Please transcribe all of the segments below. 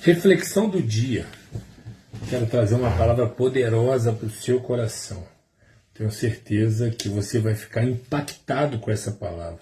Reflexão do dia. Quero trazer uma palavra poderosa para o seu coração. Tenho certeza que você vai ficar impactado com essa palavra.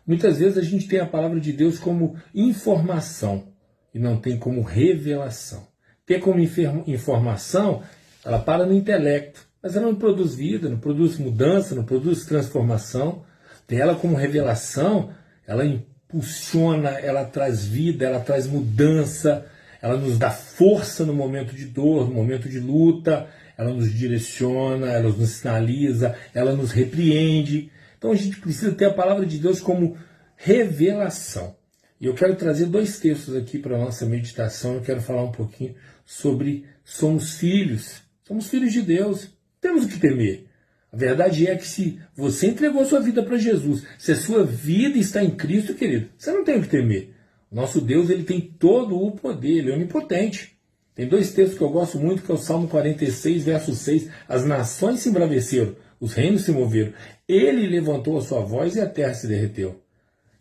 Muitas vezes a gente tem a palavra de Deus como informação e não tem como revelação. Ter como informação, ela para no intelecto, mas ela não produz vida, não produz mudança, não produz transformação. Ter ela como revelação, ela impulsiona, ela traz vida, ela traz mudança, ela nos dá força no momento de dor, no momento de luta, ela nos direciona, ela nos sinaliza, ela nos repreende. Então a gente precisa ter a palavra de Deus como revelação. E eu quero trazer dois textos aqui para a nossa meditação. Eu quero falar um pouquinho sobre somos filhos de Deus, temos o que temer. A verdade é que se você entregou sua vida para Jesus, se a sua vida está em Cristo, querido, você não tem o que temer. O nosso Deus, ele tem todo o poder, ele é onipotente. Tem dois textos que eu gosto muito, que é o Salmo 46, verso 6. As nações se embraveceram, os reinos se moveram. Ele levantou a sua voz e a terra se derreteu.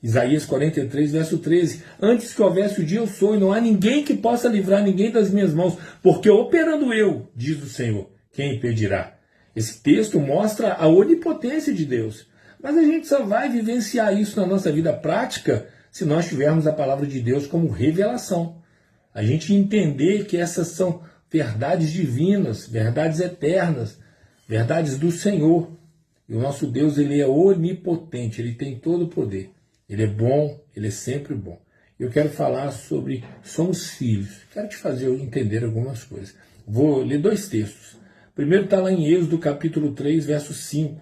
Isaías 43, verso 13. Antes que houvesse o dia, eu sou, e não há ninguém que possa livrar ninguém das minhas mãos, porque operando eu, diz o Senhor, quem impedirá? Esse texto mostra a onipotência de Deus. Mas a gente só vai vivenciar isso na nossa vida prática se nós tivermos a palavra de Deus como revelação. A gente entender que essas são verdades divinas, verdades eternas, verdades do Senhor. E o nosso Deus, ele é onipotente, ele tem todo o poder. Ele é bom, ele é sempre bom. Eu quero falar sobre somos filhos. Quero te fazer entender algumas coisas. Vou ler dois textos. Primeiro está lá em Êxodo capítulo 3, verso 5.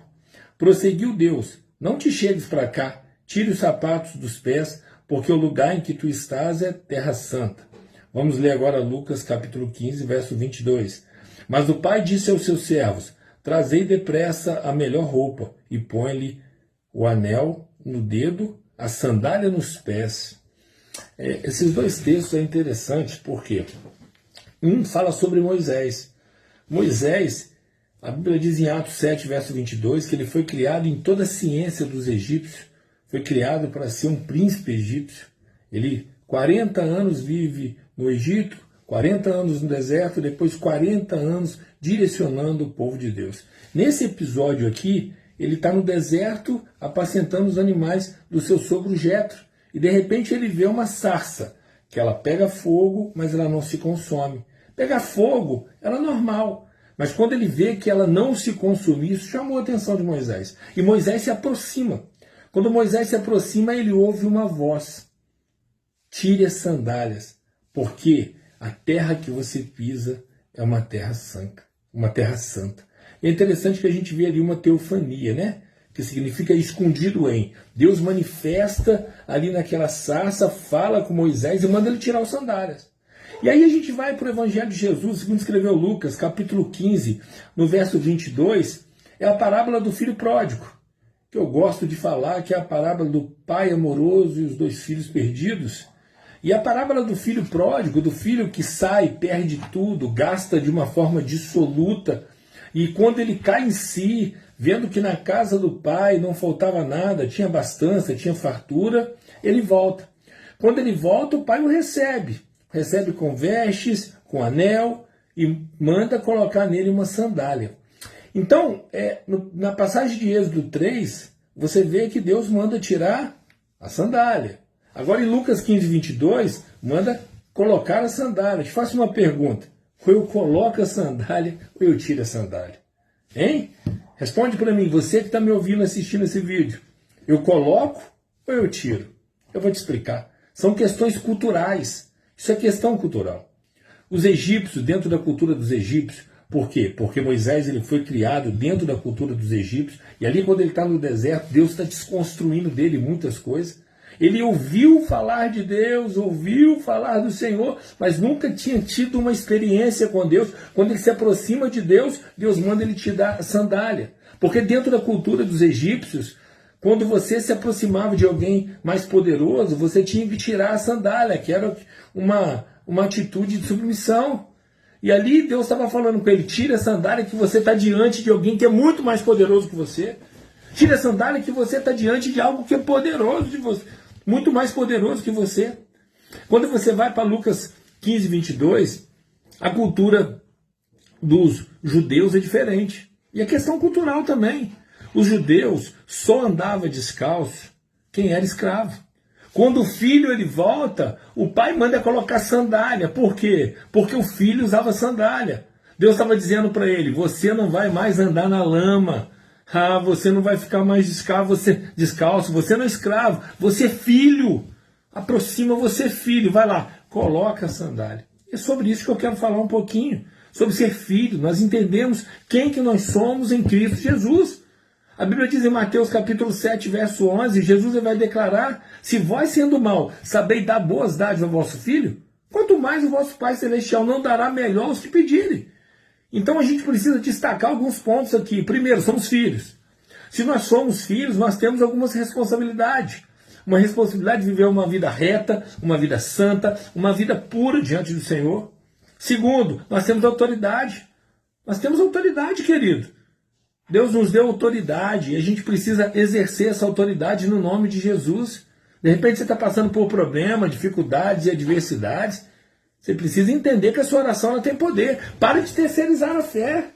Prosseguiu Deus, não te chegues para cá, tire os sapatos dos pés, porque o lugar em que tu estás é terra santa. Vamos ler agora Lucas capítulo 15, verso 22. Mas o pai disse aos seus servos, trazei depressa a melhor roupa, e põe-lhe o anel no dedo, a sandália nos pés. Esses dois textos é interessante porque um fala sobre Moisés. Moisés, a Bíblia diz em Atos 7, verso 22, que ele foi criado em toda a ciência dos egípcios, foi criado para ser um príncipe egípcio. Ele 40 anos vive no Egito, 40 anos no deserto, depois 40 anos direcionando o povo de Deus. Nesse episódio aqui, ele está no deserto apacentando os animais do seu sogro Jetro. E de repente ele vê uma sarça, que ela pega fogo, mas ela não se consome. Pegar fogo, ela é normal. Mas quando ele vê que ela não se consome, isso chamou a atenção de Moisés. E Moisés se aproxima. Quando Moisés se aproxima, ele ouve uma voz. Tire as sandálias, porque a terra que você pisa é uma terra santa. Uma terra santa. É interessante que a gente vê ali uma teofania, né? Que significa escondido em. Deus manifesta ali naquela sarça, fala com Moisés e manda ele tirar as sandálias. E aí a gente vai para o Evangelho de Jesus, segundo escreveu Lucas, capítulo 15, no verso 22, é a parábola do filho pródigo, que eu gosto de falar, que é a parábola do pai amoroso e os dois filhos perdidos. E a parábola do filho pródigo, do filho que sai, perde tudo, gasta de uma forma dissoluta, e quando ele cai em si, vendo que na casa do pai não faltava nada, tinha abastança, tinha fartura, ele volta. Quando ele volta, o pai o recebe com vestes, com anel, e manda colocar nele uma sandália. Então, na passagem de Êxodo 3, você vê que Deus manda tirar a sandália. Agora em Lucas 15, 22, manda colocar a sandália. Te faço uma pergunta. Ou eu coloco a sandália, ou eu tiro a sandália? Hein? Responde para mim, você que está me ouvindo, assistindo esse vídeo. Eu coloco ou eu tiro? Eu vou te explicar. São questões culturais. Isso é questão cultural. Os egípcios, dentro da cultura dos egípcios, por quê? Porque Moisés ele foi criado dentro da cultura dos egípcios, e ali quando ele está no deserto, Deus está desconstruindo dele muitas coisas. Ele ouviu falar de Deus, ouviu falar do Senhor, mas nunca tinha tido uma experiência com Deus. Quando ele se aproxima de Deus, Deus manda ele tirar a sandália. Porque dentro da cultura dos egípcios, quando você se aproximava de alguém mais poderoso, você tinha que tirar a sandália, que era uma atitude de submissão. E ali Deus estava falando com ele, tira a sandália que você está diante de alguém que é muito mais poderoso que você. Tira a sandália que você está diante de algo que é poderoso de você, muito mais poderoso que você. Quando você vai para Lucas 15, 22, a cultura dos judeus é diferente. E a questão cultural também. Os judeus só andavam descalço quem era escravo. Quando o filho ele volta, o pai manda colocar sandália. Por quê? Porque o filho usava sandália. Deus estava dizendo para ele, você não vai mais andar na lama. Você não vai ficar mais descalço, você não é escravo, você é filho. Aproxima, você é filho, vai lá, coloca a sandália. É sobre isso que eu quero falar um pouquinho, sobre ser filho. Nós entendemos quem que nós somos em Cristo Jesus. A Bíblia diz em Mateus capítulo 7, verso 11, Jesus vai declarar, se vós sendo mal, sabeis dar boas dádivas ao vosso filho, quanto mais o vosso Pai Celestial não dará melhor aos que pedirem. Então a gente precisa destacar alguns pontos aqui. Primeiro, somos filhos. Se nós somos filhos, nós temos algumas responsabilidades. Uma responsabilidade de viver uma vida reta, uma vida santa, uma vida pura diante do Senhor. Segundo, nós temos autoridade. Nós temos autoridade, querido. Deus nos deu autoridade e a gente precisa exercer essa autoridade no nome de Jesus. De repente você está passando por problemas, dificuldades e adversidades. Você precisa entender que a sua oração ela tem poder. Para de terceirizar a fé.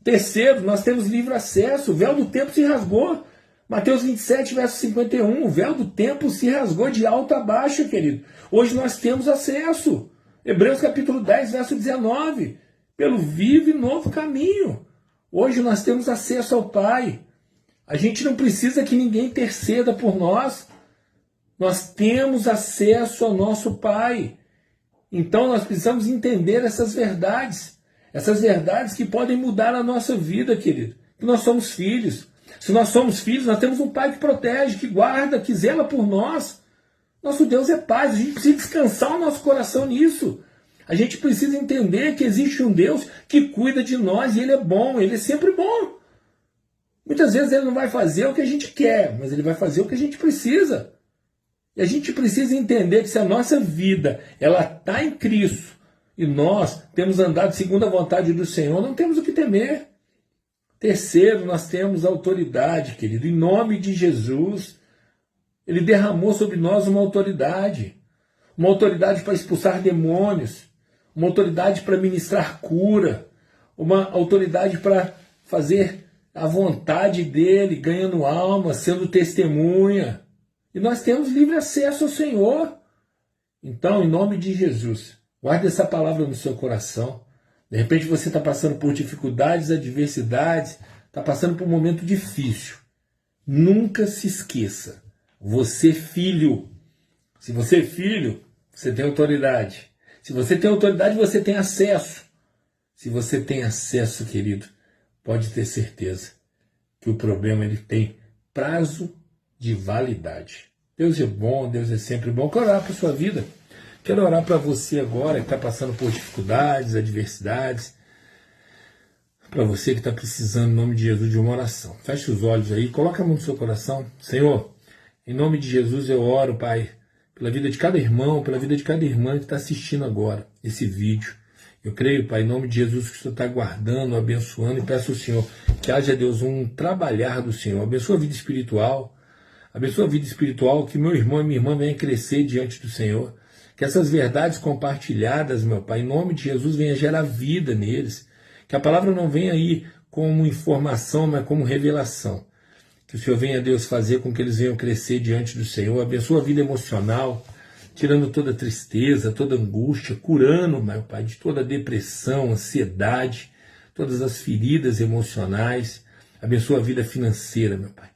Terceiro, nós temos livre acesso. O véu do templo se rasgou. Mateus 27, verso 51. O véu do templo se rasgou de alto a baixo, querido. Hoje nós temos acesso. Hebreus capítulo 10, verso 19. Pelo vivo e novo caminho. Hoje nós temos acesso ao Pai. A gente não precisa que ninguém interceda por nós. Nós temos acesso ao nosso Pai. Então nós precisamos entender essas verdades que podem mudar a nossa vida, querido. Que nós somos filhos. Se nós somos filhos, nós temos um Pai que protege, que guarda, que zela por nós. Nosso Deus é paz, a gente precisa descansar o nosso coração nisso. A gente precisa entender que existe um Deus que cuida de nós e Ele é bom, Ele é sempre bom. Muitas vezes Ele não vai fazer o que a gente quer, mas Ele vai fazer o que a gente precisa. E a gente precisa entender que se a nossa vida ela está em Cristo e nós temos andado segundo a vontade do Senhor, não temos o que temer. Terceiro, nós temos autoridade, querido. Em nome de Jesus, Ele derramou sobre nós uma autoridade para expulsar demônios, uma autoridade para ministrar cura, uma autoridade para fazer a vontade dEle, ganhando alma, sendo testemunha. E nós temos livre acesso ao Senhor. Então, em nome de Jesus, guarde essa palavra no seu coração. De repente você está passando por dificuldades, adversidades, está passando por um momento difícil. Nunca se esqueça, você é filho. Se você é filho, você tem autoridade. Se você tem autoridade, você tem acesso. Se você tem acesso, querido, pode ter certeza que o problema ele tem prazo de validade. Deus é bom, Deus é sempre bom. Quero orar para a sua vida. Quero orar para você agora que está passando por dificuldades, adversidades. Para você que está precisando, em nome de Jesus, de uma oração. Feche os olhos aí, coloca a mão no seu coração. Senhor, em nome de Jesus eu oro, Pai, pela vida de cada irmão, pela vida de cada irmã que está assistindo agora esse vídeo. Eu creio, Pai, em nome de Jesus, que o Senhor está guardando, abençoando, e peço ao Senhor que haja, Deus, um trabalhar do Senhor. Abençoa a vida espiritual, que meu irmão e minha irmã venham crescer diante do Senhor. Que essas verdades compartilhadas, meu Pai, em nome de Jesus, venha gerar vida neles. Que a palavra não venha aí como informação, mas como revelação. Que o Senhor venha, Deus, fazer com que eles venham crescer diante do Senhor. Abençoa a vida emocional, tirando toda tristeza, toda angústia, curando, meu Pai, de toda depressão, ansiedade, todas as feridas emocionais. Abençoa a vida financeira, meu Pai.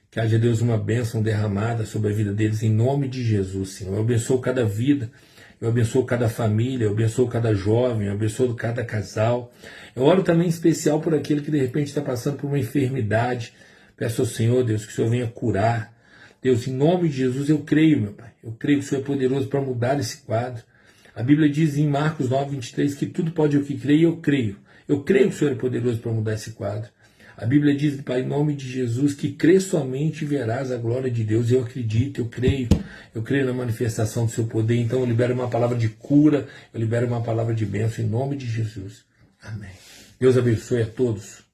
Que haja, Deus, uma bênção derramada sobre a vida deles, em nome de Jesus, Senhor. Eu abençoo cada vida, eu abençoo cada família, eu abençoo cada jovem, eu abençoo cada casal. Eu oro também em especial por aquele que de repente está passando por uma enfermidade. Peço ao Senhor, Deus, que o Senhor venha curar. Deus, em nome de Jesus, eu creio, meu Pai. Eu creio que o Senhor é poderoso para mudar esse quadro. A Bíblia diz em Marcos 9, 23 que tudo pode o que crê, e eu creio. Eu creio que o Senhor é poderoso para mudar esse quadro. A Bíblia diz, Pai, em nome de Jesus, que crê somente e verás a glória de Deus. Eu acredito, eu creio na manifestação do seu poder. Então eu libero uma palavra de cura, eu libero uma palavra de bênção em nome de Jesus. Amém. Deus abençoe a todos.